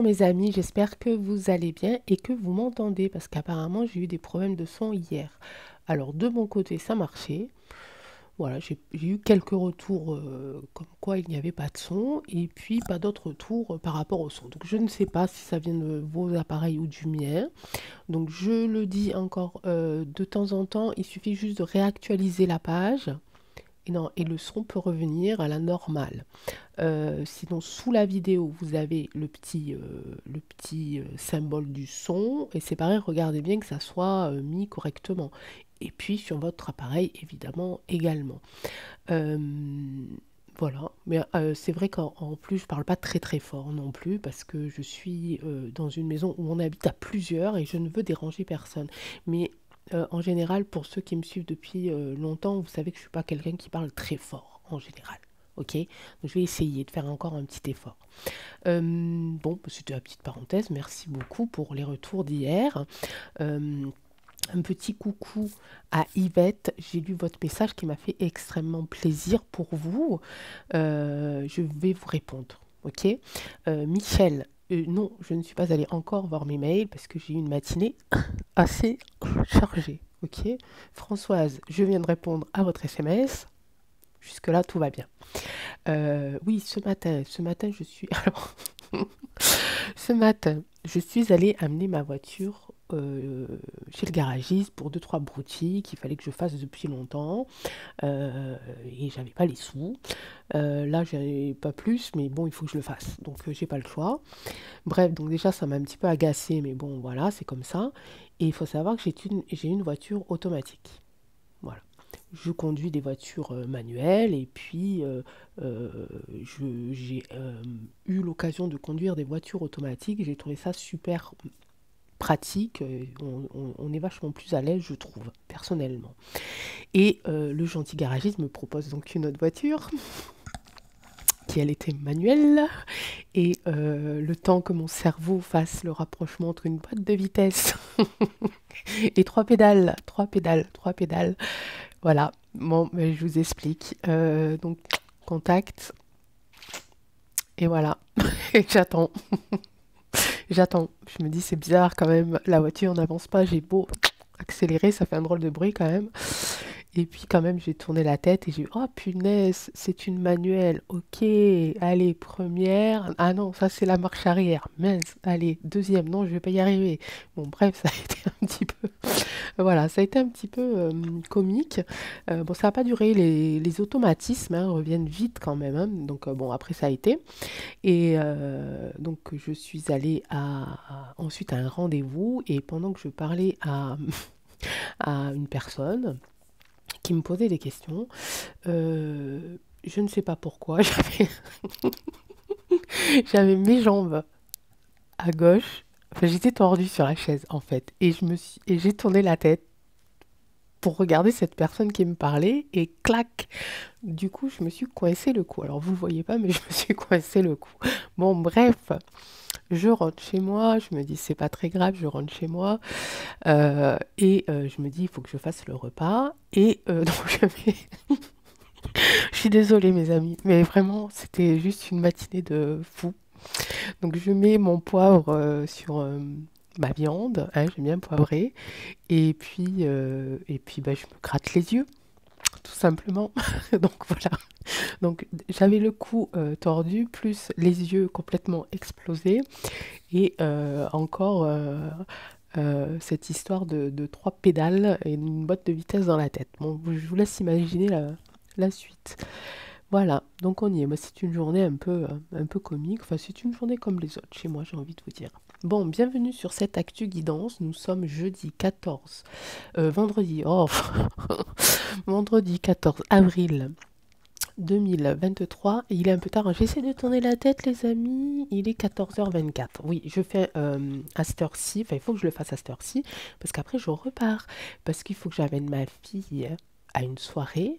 Bonjour mes amis, j'espère que vous allez bien et que vous m'entendez parce qu'apparemment j'ai eu des problèmes de son hier. Alors de mon côté ça marchait, voilà, j'ai eu quelques retours comme quoi il n'y avait pas de son et puis pas d'autres retours par rapport au son. Donc je ne sais pas si ça vient de vos appareils ou du mien. Donc je le dis encore de temps en temps, il suffit juste de réactualiser la page. Et, non, et le son peut revenir à la normale. Sinon, sous la vidéo, vous avez le petit symbole du son. Et c'est pareil, regardez bien que ça soit mis correctement. Et puis sur votre appareil, évidemment, également. Euh, voilà, mais c'est vrai qu'en plus, je parle pas très très fort non plus, parce que je suis dans une maison où on habite à plusieurs et je ne veux déranger personne. Mais en général, pour ceux qui me suivent depuis longtemps, vous savez que je suis pas quelqu'un qui parle très fort, en général. Ok, donc je vais essayer de faire encore un petit effort. Bon, c'était la petite parenthèse. Merci beaucoup pour les retours d'hier. Euh, un petit coucou à Yvette. J'ai lu votre message qui m'a fait extrêmement plaisir pour vous. Je vais vous répondre. Ok. Michel, non, je ne suis pas allée encore voir mes mails parce que j'ai eu une matinée assez chargée. Ok. Françoise, je viens de répondre à votre SMS. Jusque-là, tout va bien. Oui, ce matin, je suis. Alors, ce matin, je suis allée amener ma voiture chez le garagiste pour deux trois broutilles qu'il fallait que je fasse depuis longtemps et j'avais pas les sous. Là, j'avais pas plus, mais bon, il faut que je le fasse, donc j'ai pas le choix. Bref, donc déjà, ça m'a un petit peu agacée, mais bon, voilà, c'est comme ça. Et il faut savoir que j'ai une voiture automatique. Voilà. Je conduis des voitures manuelles et puis j'ai eu l'occasion de conduire des voitures automatiques. J'ai trouvé ça super pratique. On est vachement plus à l'aise, je trouve, personnellement. Et le gentil garagiste me propose donc une autre voiture qui elle était manuelle et le temps que mon cerveau fasse le rapprochement entre une boîte de vitesse et trois pédales, voilà. Bon, mais je vous explique. Donc, contact, et voilà. Et j'attends. J'attends. Je me dis, c'est bizarre quand même. La voiture n'avance pas. J'ai beau accélérer, ça fait un drôle de bruit quand même. Et puis quand même, j'ai tourné la tête et j'ai eu, oh punaise, c'est une manuelle. Ok, allez, première. Ah non, ça c'est la marche arrière. Mince, allez, deuxième. Non, je vais pas y arriver. Bon, bref, ça a été un petit peu. Voilà, ça a été un petit peu comique. Bon, ça n'a pas duré. Les automatismes hein, reviennent vite quand même. Hein. Donc, bon, après, ça a été. Et donc, je suis allée ensuite à un rendez-vous. Et pendant que je parlais à une personne qui me posait des questions, je ne sais pas pourquoi, j'avais mes jambes à gauche. Enfin, j'étais tordue sur la chaise, en fait. Et j'ai tourné la tête pour regarder cette personne qui me parlait et clac, du coup je me suis coincé le cou. Alors vous ne le voyez pas mais je me suis coincé le cou. Bon bref, je rentre chez moi, je me dis c'est pas très grave, je rentre chez moi et je me dis il faut que je fasse le repas et donc je suis désolée mes amis, mais vraiment c'était juste une matinée de fou. Donc je mets mon poivre sur ma viande, hein, j'aime bien poivrer. Et puis bah, je me gratte les yeux, tout simplement. Donc voilà. Donc j'avais le cou tordu, plus les yeux complètement explosés, et encore cette histoire de trois pédales et une boîte de vitesse dans la tête. Bon, je vous laisse imaginer la suite. Voilà, donc on y est. Moi, c'est une journée un peu comique. Enfin, c'est une journée comme les autres chez moi, j'ai envie de vous dire. Bon, bienvenue sur cette Actu Guidance. Nous sommes jeudi 14, vendredi, oh, vendredi 14 avril 2023. Et il est un peu tard, hein. J'essaie de tourner la tête, les amis. Il est 14h24. Oui, je fais à cette heure-ci. Enfin, il faut que je le fasse à cette heure-ci. Parce qu'après, je repars. Parce qu'il faut que j'amène ma fille à une soirée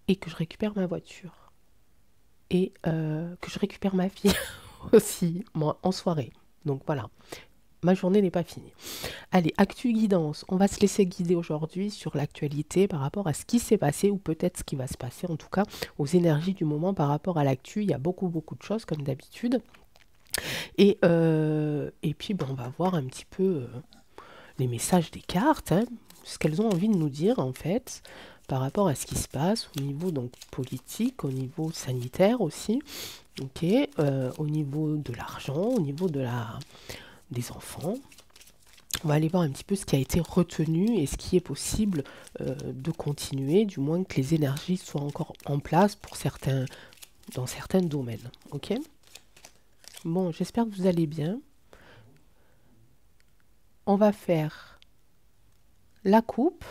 et que je récupère ma voiture. Et que je récupère ma fille aussi, moi, en soirée. Donc voilà, ma journée n'est pas finie. Allez, actu guidance. On va se laisser guider aujourd'hui sur l'actualité par rapport à ce qui s'est passé ou peut-être ce qui va se passer, en tout cas aux énergies du moment par rapport à l'actu. Il y a beaucoup, beaucoup de choses comme d'habitude. Et puis, ben, on va voir un petit peu les messages des cartes, hein, ce qu'elles ont envie de nous dire, en fait, par rapport à ce qui se passe au niveau donc, politique, au niveau sanitaire aussi, ok, au niveau de l'argent, au niveau des enfants. On va aller voir un petit peu ce qui a été retenu et ce qui est possible de continuer, du moins que les énergies soient encore en place pour dans certains domaines. Ok. Bon, j'espère que vous allez bien. On va faire la coupe.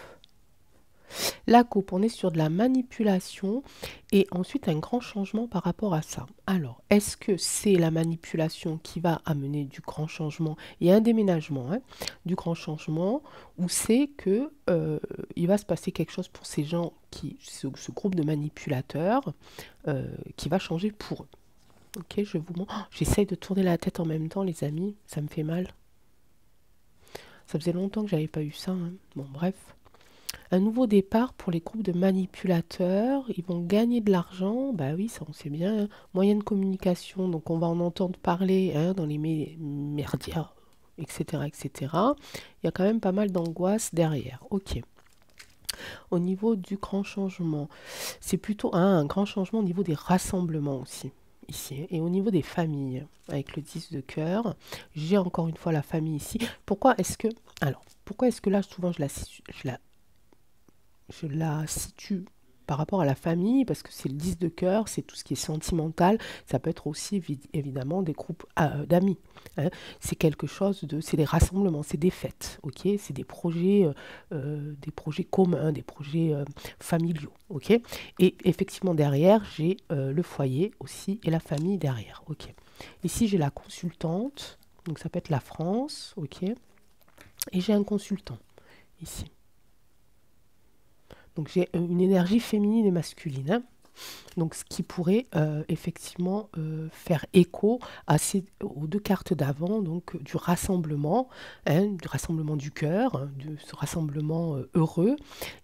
La coupe, on est sur de la manipulation et ensuite un grand changement par rapport à ça. Alors, est-ce que c'est la manipulation qui va amener du grand changement et un déménagement, hein, du grand changement, ou c'est que il va se passer quelque chose pour ces gens ce groupe de manipulateurs qui va changer pour eux. Ok, je vous montre. Oh, j'essaye de tourner la tête en même temps, les amis, ça me fait mal. Ça faisait longtemps que j'avais pas eu ça, hein. Bon, bref. Un nouveau départ pour les groupes de manipulateurs. Ils vont gagner de l'argent. Bah oui, ça on sait bien, hein. Moyen de communication, donc on va en entendre parler, hein, dans les médias, etc., etc. Il y a quand même pas mal d'angoisse derrière. Ok. Au niveau du grand changement, c'est plutôt un grand changement au niveau des rassemblements aussi. Ici, et au niveau des familles, avec le 10 de cœur, j'ai encore une fois la famille ici. Pourquoi est-ce que... Alors, pourquoi est-ce que là, souvent, je la situe par rapport à la famille, parce que c'est le 10 de cœur, c'est tout ce qui est sentimental. Ça peut être aussi évidemment des groupes d'amis, hein. C'est quelque chose c'est des rassemblements, c'est des fêtes, ok. C'est des projets communs, des projets familiaux, ok. Et effectivement derrière, j'ai le foyer aussi et la famille derrière, ok. Ici j'ai la consultante, donc ça peut être la France, ok. Et j'ai un consultant ici. Donc j'ai une énergie féminine et masculine, hein. Donc ce qui pourrait effectivement faire écho aux deux cartes d'avant, donc du rassemblement, hein, du rassemblement du cœur, hein, de ce rassemblement heureux,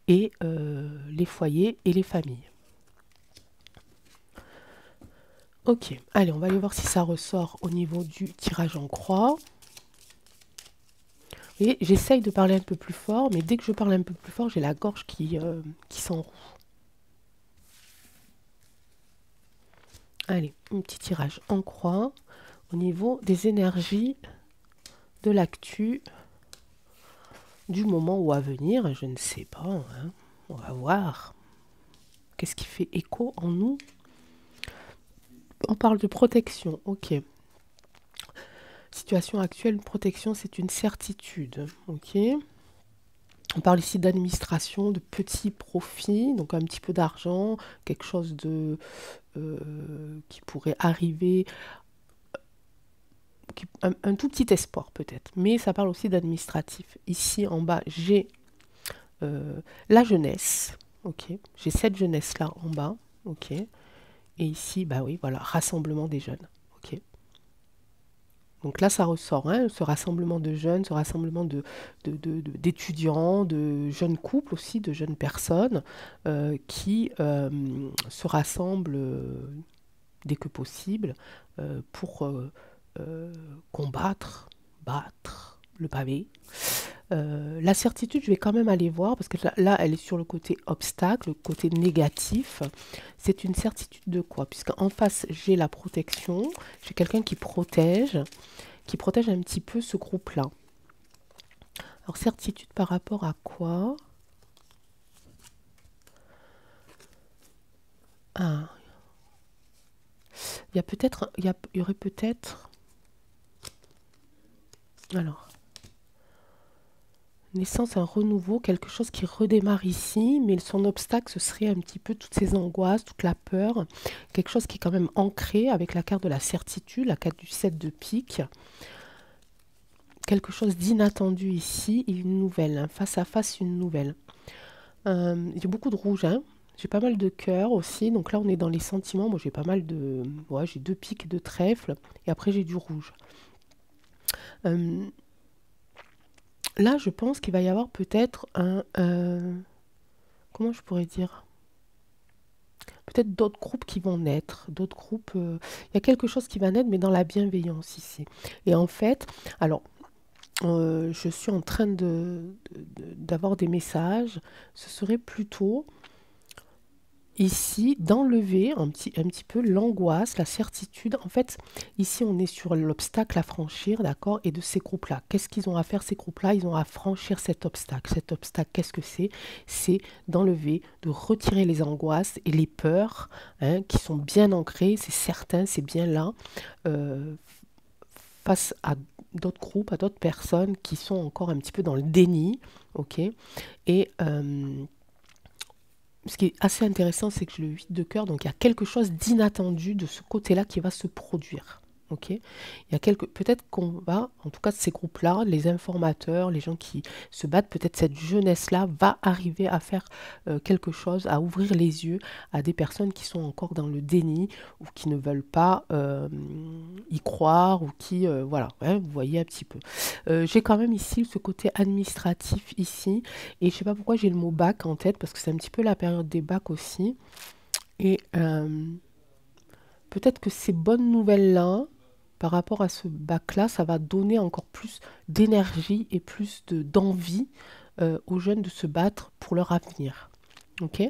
et les foyers et les familles. Ok, allez, on va aller voir si ça ressort au niveau du tirage en croix. Et j'essaye de parler un peu plus fort, mais dès que je parle un peu plus fort, j'ai la gorge qui s'enroule. Allez, un petit tirage en croix au niveau des énergies de l'actu du moment ou à venir, je ne sais pas, hein. On va voir. Qu'est-ce qui fait écho en nous? On parle de protection, ok. Situation actuelle, protection, c'est une certitude, ok. On parle ici d'administration, de petits profits, donc un petit peu d'argent, quelque chose qui pourrait arriver, un tout petit espoir peut-être, mais ça parle aussi d'administratif. Ici en bas, j'ai la jeunesse, ok. J'ai cette jeunesse-là en bas, ok. Et ici, bah oui, voilà, rassemblement des jeunes, ok. Donc là, ça ressort, hein, ce rassemblement de jeunes, ce rassemblement d'étudiants, de jeunes couples aussi, de jeunes personnes qui se rassemblent dès que possible pour combattre, battre le pavé. La certitude, je vais quand même aller voir, parce que là, elle est sur le côté obstacle, le côté négatif. C'est une certitude de quoi? Puisqu'en face, j'ai la protection, j'ai quelqu'un qui protège un petit peu ce groupe-là. Alors, certitude par rapport à quoi? Ah, il y aurait peut-être... Alors... Naissance, un renouveau, quelque chose qui redémarre ici, mais son obstacle, ce serait un petit peu toutes ces angoisses, toute la peur, quelque chose qui est quand même ancré avec la carte de la certitude, la carte du 7 de pique, quelque chose d'inattendu ici, et une nouvelle, hein, face à face, une nouvelle. J'ai beaucoup de rouge, hein. J'ai pas mal de cœur aussi, donc là on est dans les sentiments, moi j'ai pas mal de... Ouais, j'ai 2 piques de trèfle, et après j'ai du rouge. Là, je pense qu'il va y avoir peut-être comment je pourrais dire? peut-être d'autres groupes qui vont naître, d'autres groupes, il y a quelque chose qui va naître, mais dans la bienveillance ici. Et en fait, alors, je suis en train d'avoir des messages, ce serait plutôt ici d'enlever un petit peu l'angoisse, la certitude. En fait, ici, on est sur l'obstacle à franchir, d'accord? Et de ces groupes-là. Qu'est-ce qu'ils ont à faire, ces groupes-là? Ils ont à franchir cet obstacle. Cet obstacle, qu'est-ce que c'est? C'est d'enlever, de retirer les angoisses et les peurs, hein, qui sont bien ancrées, c'est certain, c'est bien là, euh, face à d'autres groupes, à d'autres personnes qui sont encore un petit peu dans le déni, ok? Et ce qui est assez intéressant, c'est que j'ai le 8 de cœur, donc il y a quelque chose d'inattendu de ce côté-là qui va se produire. Ok, il y a peut-être qu'on va, en tout cas ces groupes-là, les informateurs, les gens qui se battent, peut-être cette jeunesse-là va arriver à faire quelque chose, à ouvrir les yeux à des personnes qui sont encore dans le déni ou qui ne veulent pas y croire ou qui, voilà, hein, vous voyez un petit peu. J'ai quand même ici ce côté administratif ici et je sais pas pourquoi j'ai le mot bac en tête parce que c'est un petit peu la période des bacs aussi. Et peut-être que ces bonnes nouvelles-là, par rapport à ce bac-là, ça va donner encore plus d'énergie et plus d'envie aux jeunes de se battre pour leur avenir. Ok?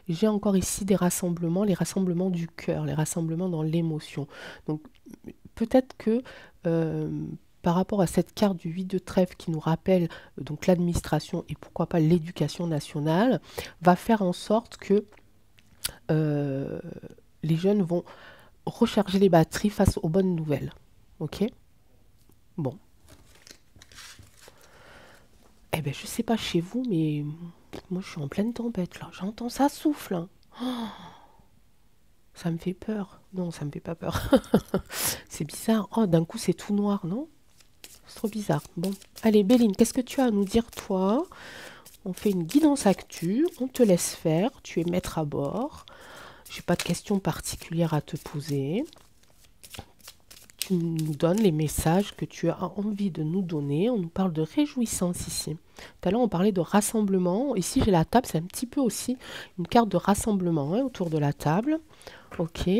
J'ai encore ici des rassemblements, les rassemblements du cœur, les rassemblements dans l'émotion. Donc peut-être que par rapport à cette carte du 8 de trèfle qui nous rappelle donc l'administration et pourquoi pas l'éducation nationale, va faire en sorte que euh, les jeunes vont recharger les batteries face aux bonnes nouvelles. Ok? Bon. Eh bien, je sais pas chez vous, mais moi, je suis en pleine tempête, là. J'entends ça souffle, hein. Oh, ça me fait peur. Non, ça me fait pas peur. C'est bizarre. Oh, d'un coup, c'est tout noir, non? C'est trop bizarre. Bon. Allez, Béline, qu'est-ce que tu as à nous dire, toi? On fait une guidance actu. On te laisse faire. Tu es maître à bord. J'ai pas de questions particulières à te poser. Tu nous donnes les messages que tu as envie de nous donner. On nous parle de réjouissance ici. Tout à l'heure, on parlait de rassemblement. Ici, j'ai la table. C'est un petit peu aussi une carte de rassemblement, hein, autour de la table. Ok.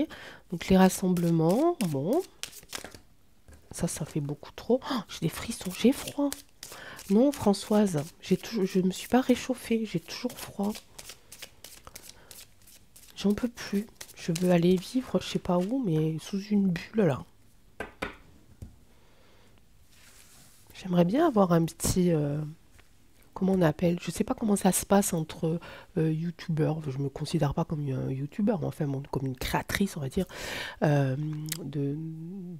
Donc, les rassemblements. Bon. Ça fait beaucoup trop. Oh, j'ai des frissons. J'ai froid. Non, Françoise. Je ne me suis pas réchauffée. J'ai toujours froid. J'en peux plus. Je veux aller vivre, je sais pas où, mais sous une bulle, là. J'aimerais bien avoir un petit, comment on appelle? Je sais pas comment ça se passe entre youtubeurs. Je me considère pas comme un youtubeur, mais enfin bon, comme une créatrice, on va dire, euh, de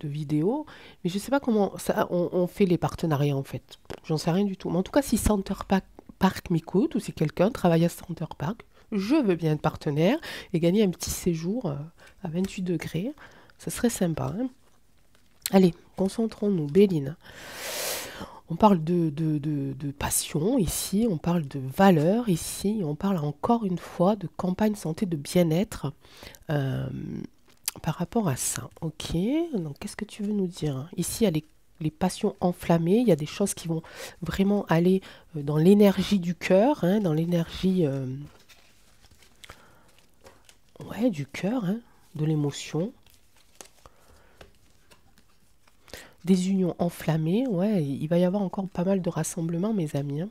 vidéos. Mais je sais pas comment on fait les partenariats en fait. J'en sais rien du tout. Mais en tout cas, si Center Park m'écoute ou si quelqu'un travaille à Center Park, je veux bien être partenaire et gagner un petit séjour à 28 degrés. Ça serait sympa, hein. Allez, concentrons-nous, Béline. On parle de passion ici, on parle de valeur ici, on parle encore une fois de campagne santé de bien-être euh, par rapport à ça. Ok, donc qu'est-ce que tu veux nous dire? Ici, il y a les passions enflammées, il y a des choses qui vont vraiment aller dans l'énergie du cœur, hein, dans l'énergie ouais, du cœur, hein, de l'émotion. Des unions enflammées, ouais, il va y avoir encore pas mal de rassemblements, mes amis, hein.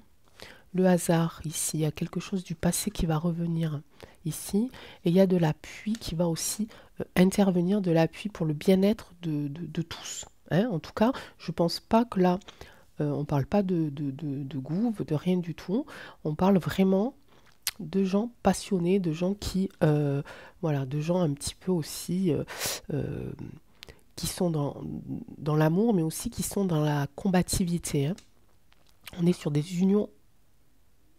Le hasard, ici, il y a quelque chose du passé qui va revenir ici, et il y a de l'appui qui va aussi intervenir, de l'appui pour le bien-être de tous, hein. En tout cas, je pense pas que là, on parle pas de gouve, de rien du tout, on parle vraiment de gens passionnés, de gens qui, voilà, de gens un petit peu aussi euh, qui sont dans l'amour, mais aussi qui sont dans la combativité, hein. On est sur des unions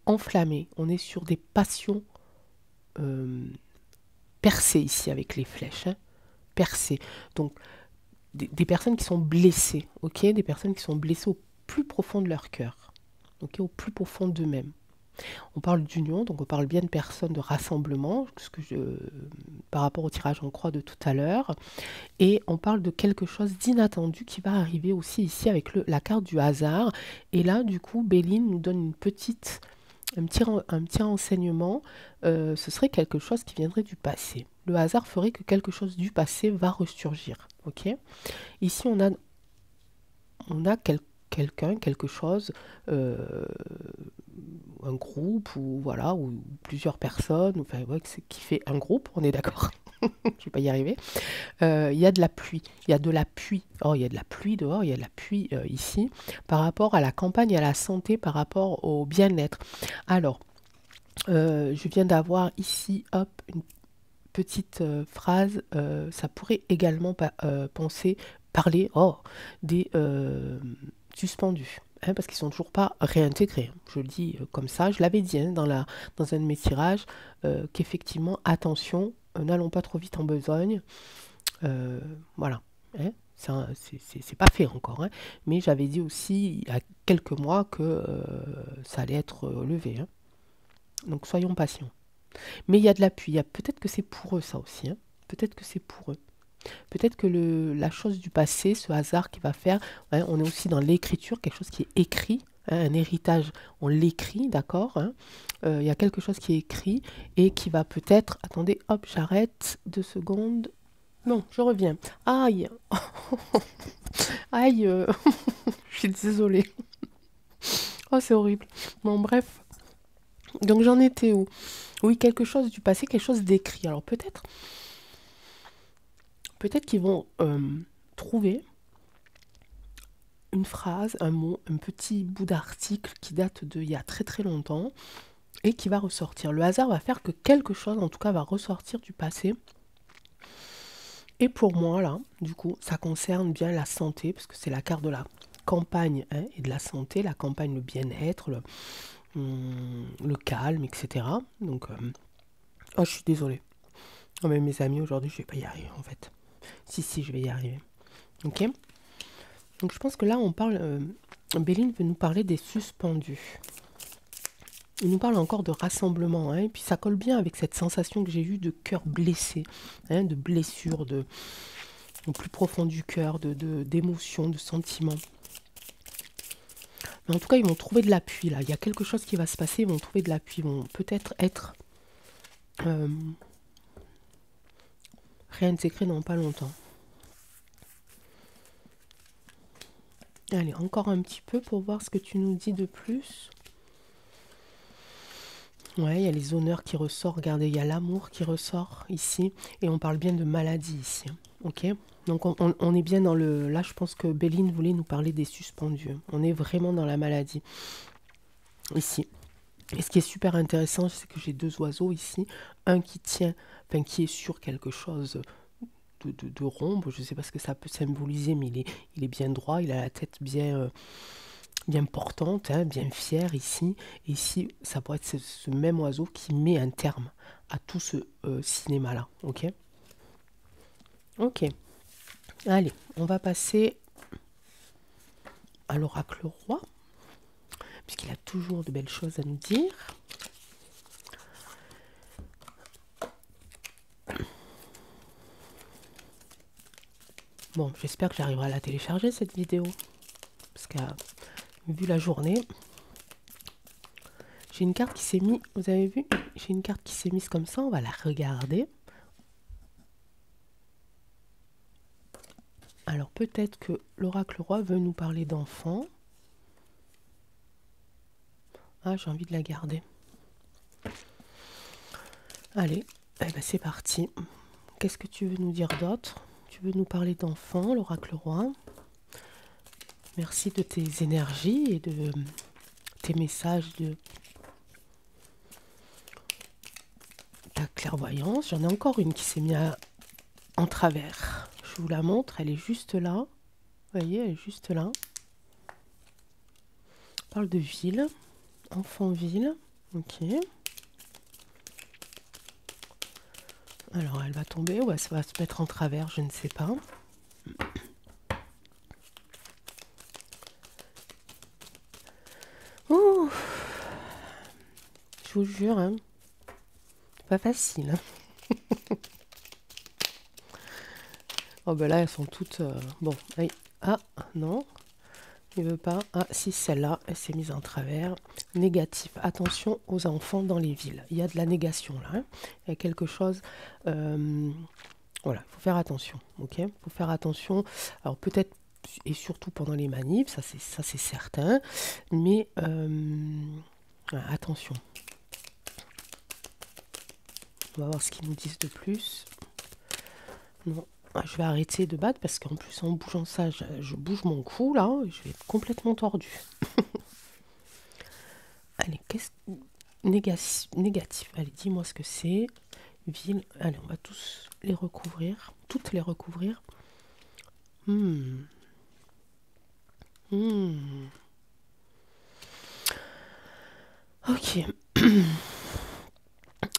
enflammées, on est sur des passions euh, percées ici avec les flèches, hein, percées. Donc des personnes qui sont blessées, ok, des personnes qui sont blessées au plus profond de leur cœur, ok, au plus profond d'eux-mêmes. On parle d'union, donc on parle bien de personnes, de rassemblement, par rapport au tirage en croix de tout à l'heure. Et on parle de quelque chose d'inattendu qui va arriver aussi ici avec la carte du hasard. Et là, du coup, Béline nous donne une petite un petit renseignement, ce serait quelque chose qui viendrait du passé. Le hasard ferait que quelque chose du passé va ressurgir. Ok? Ici, on a quelqu'un, quelque chose, un groupe ou voilà, ou plusieurs personnes, enfin ouais, qui fait un groupe, on est d'accord. Je vais pas y arriver. Il y a de la pluie, il y a de la pluie. Oh, il y a de la pluie dehors, il y a de la pluie ici, par rapport à la campagne, à la santé, par rapport au bien-être. Alors, je viens d'avoir ici, hop, une petite phrase. Ça pourrait également parler des suspendus. Hein, parce qu'ils sont toujours pas réintégrés. Je le dis comme ça. Je l'avais dit hein, dans un de mes tirages qu'effectivement, attention, n'allons pas trop vite en besogne. Voilà. Hein, c'est pas fait encore. Hein, mais j'avais dit aussi il y a quelques mois que ça allait être levé. Hein. Donc soyons patients. Mais il y a de l'appui. Peut-être que c'est pour eux ça aussi. Hein. Peut-être que c'est pour eux. Peut-être que la chose du passé, ce hasard qui va faire, hein, on est aussi dans l'écriture, quelque chose qui est écrit, hein, un héritage, on l'écrit, d'accord hein. Il y a quelque chose qui est écrit et qui va peut-être... Attendez, hop, j'arrête 2 secondes. Non, je reviens. Aïe. Aïe. Je suis désolée. Oh, c'est horrible. Bon, bref. Donc j'en étais où? Oui, quelque chose du passé, quelque chose d'écrit. Alors peut-être qu'ils vont trouver une phrase, un mot, un petit bout d'article qui date d'il y a très très longtemps et qui va ressortir. Le hasard va faire que quelque chose, en tout cas, va ressortir du passé. Et pour moi, là, du coup, ça concerne bien la santé, parce que c'est la carte de la campagne hein, et de la santé, la campagne, le bien-être, le calme, etc. Donc, oh, je suis désolée. Oh, mais mes amis, aujourd'hui, je vais pas y arriver, en fait. Si, je vais y arriver. Ok? Donc, je pense que là, on parle... Béline veut nous parler des suspendus. Il nous parle encore de rassemblement, hein, et puis ça colle bien avec cette sensation que j'ai eue de cœur blessé, hein, de blessure, au plus profond du cœur, d'émotion, de sentiments. Mais en tout cas, ils vont trouver de l'appui là. Il y a quelque chose qui va se passer, ils vont trouver de l'appui, ils vont peut-être être réintégrés dans pas longtemps. Allez, encore un petit peu pour voir ce que tu nous dis de plus. Ouais, il y a les honneurs qui ressortent. Regardez, il y a l'amour qui ressort ici. Et on parle bien de maladie ici. Ok? Donc on est bien dans le... Là, je pense que Béline voulait nous parler des suspendus. On est vraiment dans la maladie. Ici. Et ce qui est super intéressant, c'est que j'ai 2 oiseaux ici. Un qui tient, enfin qui est sur quelque chose de rond. Je ne sais pas ce que ça peut symboliser, mais il est bien droit. Il a la tête bien... bien portante, hein, bien fière ici. Et ici, ça pourrait être ce même oiseau qui met un terme à tout ce cinéma-là. Ok? Ok. Allez, on va passer à l'oracle roi, puisqu'il a toujours de belles choses à nous dire. Bon, j'espère que j'arriverai à la télécharger, cette vidéo. Parce que, vu la journée, j'ai une carte qui s'est mise, vous avez vu? J'ai une carte qui s'est mise comme ça, on va la regarder. Alors peut-être que l'oracle roi veut nous parler d'enfants. Ah, j'ai envie de la garder. Allez, eh ben c'est parti. Qu'est-ce que tu veux nous dire d'autre? Tu veux nous parler d'enfants, l'oracle roi? Merci de tes énergies et de tes messages, de ta clairvoyance. J'en ai encore une qui s'est mise en travers. Je vous la montre, elle est juste là. Vous voyez, elle est juste là. On parle de ville, enfant-ville. Ok. Alors, elle va tomber ou elle va se mettre en travers, je ne sais pas. Ouh. Je vous jure, hein, c'est pas facile. Hein. Oh ben là, elles sont toutes... bon, allez. Ah, non. il veut pas. Ah, si, celle-là, elle s'est mise en travers. Négatif. Attention aux enfants dans les villes. Il y a de la négation là. Hein. Il y a quelque chose. Voilà, il faut faire attention. Ok, il faut faire attention. Alors peut-être et surtout pendant les manifs, ça c'est certain. Mais voilà, attention. On va voir ce qu'ils nous disent de plus. Non. Je vais arrêter de battre parce qu'en plus en bougeant ça, je bouge mon cou là, je vais être complètement tordu. Allez, qu'est-ce négatif. Allez, dis-moi ce que c'est. Ville. Allez, on va tous les recouvrir, toutes les recouvrir. Ok.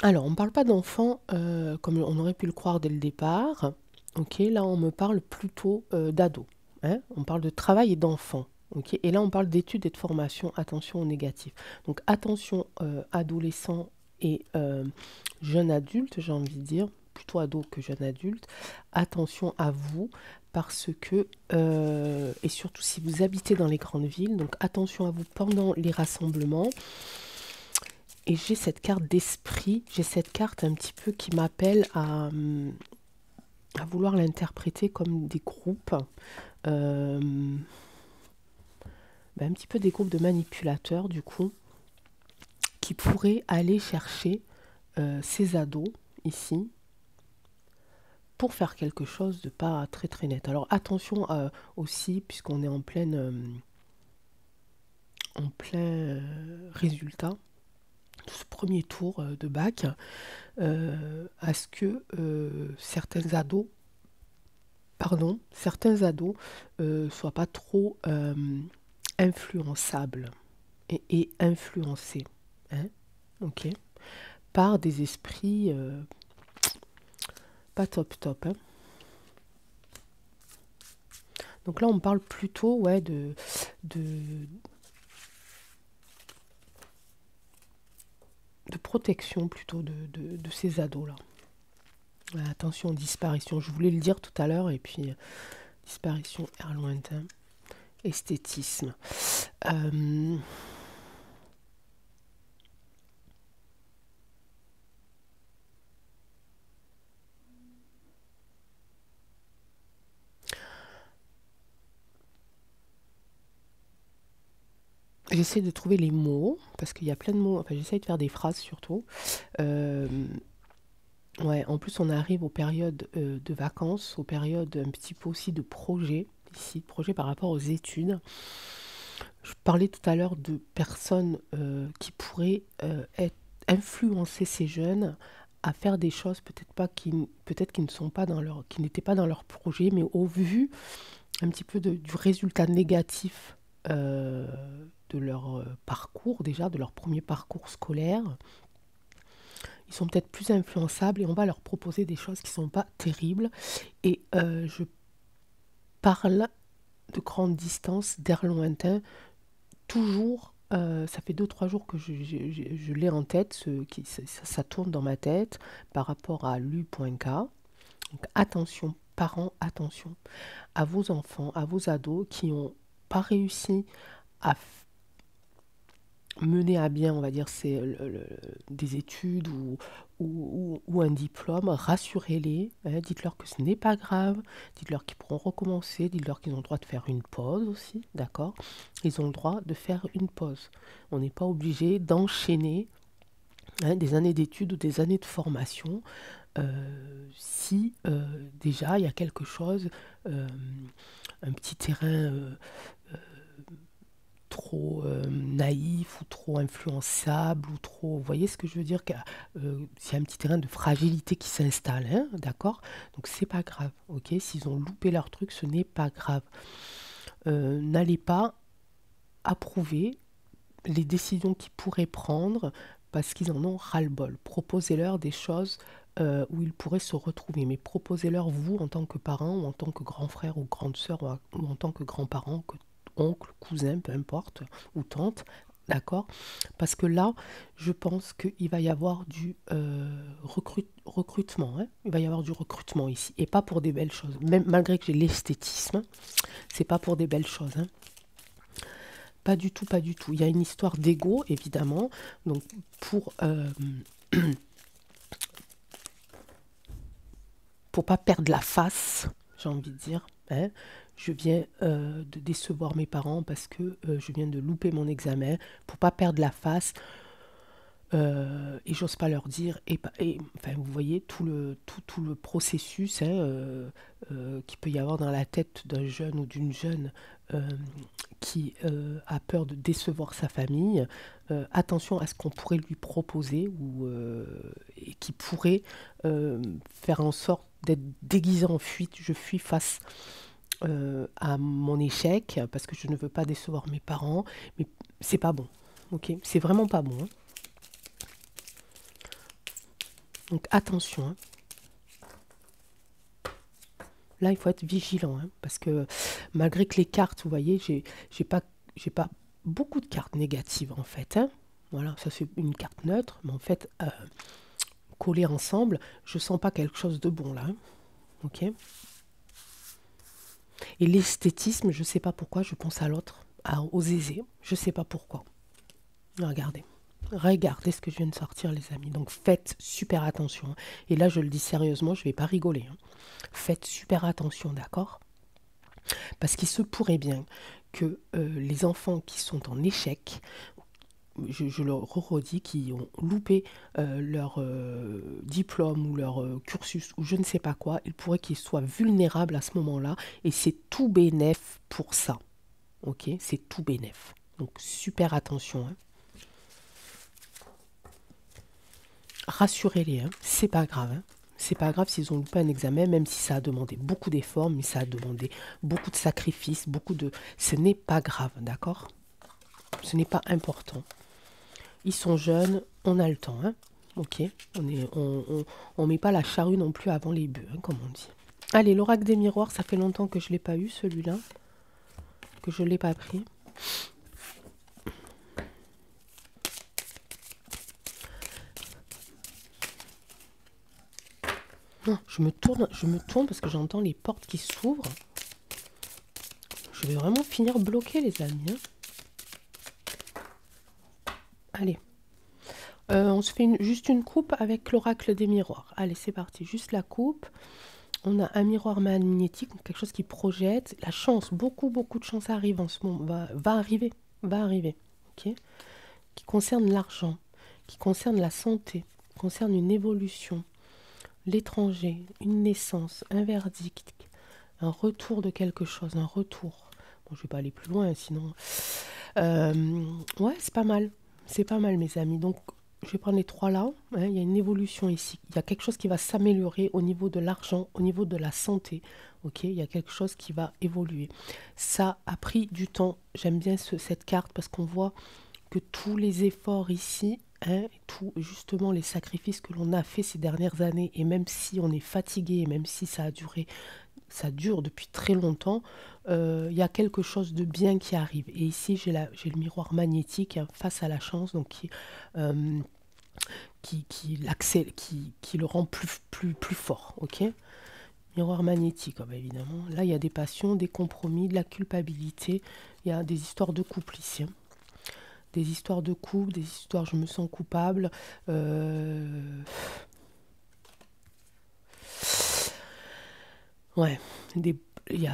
Alors, on ne parle pas d'enfants comme on aurait pu le croire dès le départ. Ok, là on me parle plutôt d'ados. Hein, on parle de travail et d'enfants. Ok, et là on parle d'études et de formation. Attention au négatif. Donc attention adolescents et jeunes adultes, j'ai envie de dire, plutôt ados que jeunes adultes. Attention à vous parce que, et surtout si vous habitez dans les grandes villes, donc attention à vous pendant les rassemblements. Et j'ai cette carte d'esprit, j'ai cette carte un petit peu qui m'appelle à vouloir l'interpréter comme des groupes, un petit peu des groupes de manipulateurs du coup, qui pourraient aller chercher ces ados ici pour faire quelque chose de pas très très net. Alors attention aussi, puisqu'on est en plein résultat, ce premier tour de bac, à ce que certains ados soient pas trop influençables et influencés, hein, ok, par des esprits pas top. Hein. Donc là, on parle plutôt ouais, de protection plutôt de ces ados-là. Attention, disparition. Je voulais le dire tout à l'heure, et puis disparition, air lointain, esthétisme. J'essaie de trouver les mots, parce qu'il y a plein de mots, enfin j'essaie de faire des phrases surtout. Ouais, en plus on arrive aux périodes de vacances, aux périodes un petit peu aussi de projets, ici, projets par rapport aux études. Je parlais tout à l'heure de personnes qui pourraient influencer ces jeunes à faire des choses peut-être qui ne sont pas dans leur, qui n'étaient pas dans leur projet, mais au vu un petit peu du résultat négatif de leur parcours, déjà de leur premier parcours scolaire, ils sont peut-être plus influençables et on va leur proposer des choses qui ne sont pas terribles. Et je parle de grande distance, d'air lointain, toujours, ça fait 2-3 jours que je l'ai en tête, ça tourne dans ma tête par rapport à lu.k. Donc attention, parents, attention à vos enfants, à vos ados qui n'ont pas réussi à mener à bien, on va dire, des études ou un diplôme. Rassurez-les, hein, dites-leur que ce n'est pas grave, dites-leur qu'ils pourront recommencer, dites-leur qu'ils ont le droit de faire une pause aussi, d'accord? Ils ont le droit de faire une pause. On n'est pas obligé d'enchaîner des années d'études ou des années de formation si déjà il y a quelque chose, un petit terrain trop naïf ou trop influençable ou trop, vous voyez ce que je veux dire, c'est un petit terrain de fragilité qui s'installe, hein, d'accord, donc c'est pas grave, ok, s'ils ont loupé leur truc, ce n'est pas grave. N'allez pas approuver les décisions qu'ils pourraient prendre parce qu'ils en ont ras-le-bol. Proposez-leur des choses où ils pourraient se retrouver, mais proposez-leur vous en tant que parent ou en tant que grand frère ou grande sœur ou en tant que grand-parent, oncle, cousin, peu importe, ou tante, d'accord? Parce que là, je pense qu'il va y avoir du recrutement, hein. Il va y avoir du recrutement ici, et pas pour des belles choses. Même malgré que j'ai l'esthétisme, c'est pas pour des belles choses, hein. pas du tout, pas du tout. Il y a une histoire d'ego, évidemment. Donc, pour pas perdre la face, j'ai envie de dire, hein, je viens de décevoir mes parents parce que je viens de louper mon examen. Pour pas perdre la face, et j'ose pas leur dire, enfin, vous voyez tout le processus, hein, qu'il peut y avoir dans la tête d'un jeune ou d'une jeune euh, qui a peur de décevoir sa famille. Attention à ce qu'on pourrait lui proposer et qui pourrait faire en sorte d'être déguisé en fuite. Je fuis face à mon échec parce que je ne veux pas décevoir mes parents, mais c'est pas bon. Ok, c'est vraiment pas bon, hein. Donc attention, hein. Là, il faut être vigilant, hein, parce que malgré que les cartes, vous voyez, j'ai pas beaucoup de cartes négatives en fait, hein. Voilà, ça c'est une carte neutre, mais en fait, collées ensemble, je sens pas quelque chose de bon là, hein. Ok. Et l'esthétisme, je sais pas pourquoi, je pense à l'autre, aux aisés, je sais pas pourquoi. Regardez. Regardez ce que je viens de sortir, les amis. Donc faites super attention, hein. Et là, je le dis sérieusement, je ne vais pas rigoler, hein. Faites super attention, d'accord? Parce qu'il se pourrait bien que les enfants qui sont en échec, je le redis, qui ont loupé leur diplôme ou leur cursus ou je ne sais pas quoi, il pourrait qu'ils soient vulnérables à ce moment-là. Et c'est tout bénef pour ça. Ok? C'est tout bénef. Donc super attention, hein. Rassurez-les, hein, c'est pas grave, hein. C'est pas grave s'ils ont loupé un examen, même si ça a demandé beaucoup d'efforts, mais ça a demandé beaucoup de sacrifices, Ce n'est pas grave, d'accord? Ce n'est pas important. Ils sont jeunes, on a le temps, hein. Ok? On met pas la charrue non plus avant les bœufs, hein, comme on dit. Allez, l'oracle des miroirs, ça fait longtemps que je l'ai pas eu, celui-là. Que je l'ai pas pris. Non, je me tourne parce que j'entends les portes qui s'ouvrent. Je vais vraiment finir bloqué, les amis, hein. Allez. On se fait juste une coupe avec l'oracle des miroirs. Allez, c'est parti. Juste la coupe. On a un miroir magnétique, quelque chose qui projette. La chance, beaucoup de chance arrive en ce moment. Va arriver. Ok, qui concerne l'argent, qui concerne la santé, qui concerne une évolution, l'étranger, une naissance, un verdict, un retour de quelque chose, un retour. Bon, je vais pas aller plus loin, sinon... ouais, c'est pas mal. C'est pas mal, mes amis. Donc, je vais prendre les trois là, hein. Il y a une évolution ici. Il y a quelque chose qui va s'améliorer au niveau de l'argent, au niveau de la santé. Ok, il y a quelque chose qui va évoluer. Ça a pris du temps. J'aime bien cette carte parce qu'on voit que tous les efforts ici, hein, tout justement les sacrifices que l'on a fait ces dernières années, et même si on est fatigué, et même si ça dure depuis très longtemps, il y a quelque chose de bien qui arrive. Et ici, j'ai le miroir magnétique, hein, face à la chance, donc qui le rend plus fort. Ok, miroir magnétique, oh, bah, évidemment. Là, il y a des passions, des compromis, de la culpabilité. Il y a des histoires de couple ici, hein. Des histoires de couple, des histoires je me sens coupable. Ouais, il y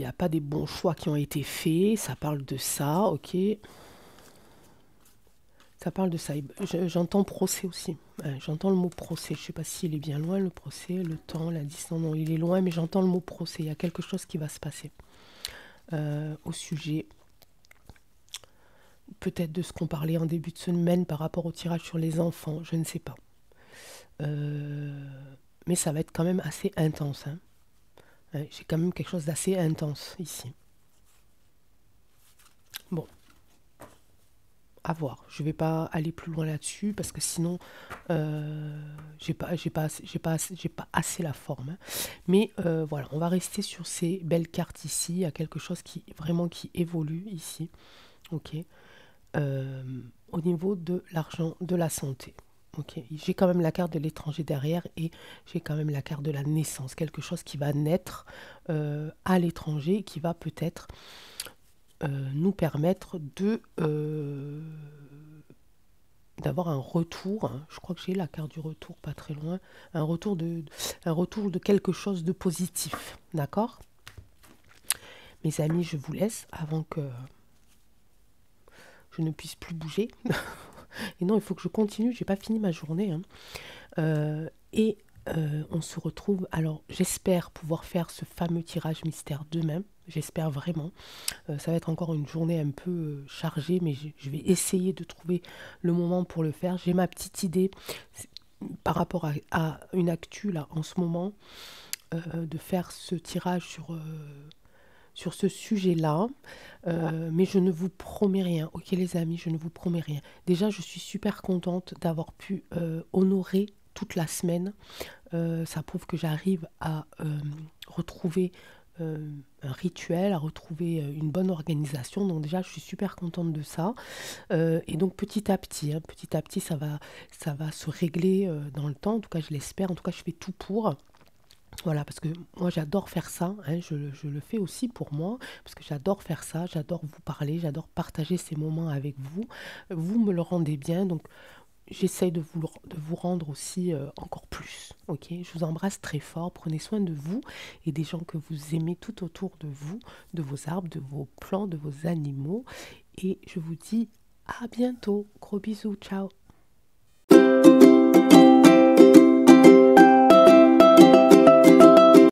a pas des bons choix qui ont été faits. Ça parle de ça, ok. Ça parle de ça. J'entends procès aussi. Ouais, j'entends le mot procès. Je sais pas s'il est bien loin, le procès, le temps, la distance. Non, il est loin, mais j'entends le mot procès. Il y a quelque chose qui va se passer au sujet peut-être de ce qu'on parlait en début de semaine par rapport au tirage sur les enfants. Je ne sais pas. Mais ça va être quand même assez intense, hein. Ouais, j'ai quand même quelque chose d'assez intense ici. Bon, à voir. Je vais pas aller plus loin là-dessus parce que sinon, j'ai pas assez la forme, hein. Mais voilà, on va rester sur ces belles cartes ici. Il y a quelque chose qui vraiment qui évolue ici. Ok. Au niveau de l'argent, de la santé. Ok, j'ai quand même la carte de l'étranger derrière et j'ai quand même la carte de la naissance, quelque chose qui va naître à l'étranger, qui va peut-être nous permettre de d'avoir un retour, hein. Je crois que j'ai la carte du retour pas très loin, un retour de quelque chose de positif, d'accord? Mes amis, je vous laisse avant que je ne puisse plus bouger. Et non, il faut que je continue, j'ai pas fini ma journée, hein. Et on se retrouve. Alors, j'espère pouvoir faire ce fameux tirage mystère demain. J'espère vraiment. Ça va être encore une journée un peu chargée, mais je vais essayer de trouver le moment pour le faire. J'ai ma petite idée par rapport à une actu là en ce moment, de faire ce tirage sur ce sujet-là. Mais je ne vous promets rien, ok les amis, je ne vous promets rien. Déjà, je suis super contente d'avoir pu honorer toute la semaine. Ça prouve que j'arrive à retrouver un rituel, à retrouver une bonne organisation. Donc déjà, je suis super contente de ça. Et donc petit à petit, ça va se régler dans le temps. En tout cas, je l'espère. En tout cas, je fais tout pour. Voilà, parce que moi j'adore faire ça, hein, je le fais aussi pour moi, parce que j'adore faire ça, j'adore vous parler, j'adore partager ces moments avec vous. Vous me le rendez bien, donc j'essaye de vous rendre aussi encore plus. Ok, je vous embrasse très fort, prenez soin de vous et des gens que vous aimez tout autour de vous, de vos arbres, de vos plants, de vos animaux. Et je vous dis à bientôt. Gros bisous, ciao.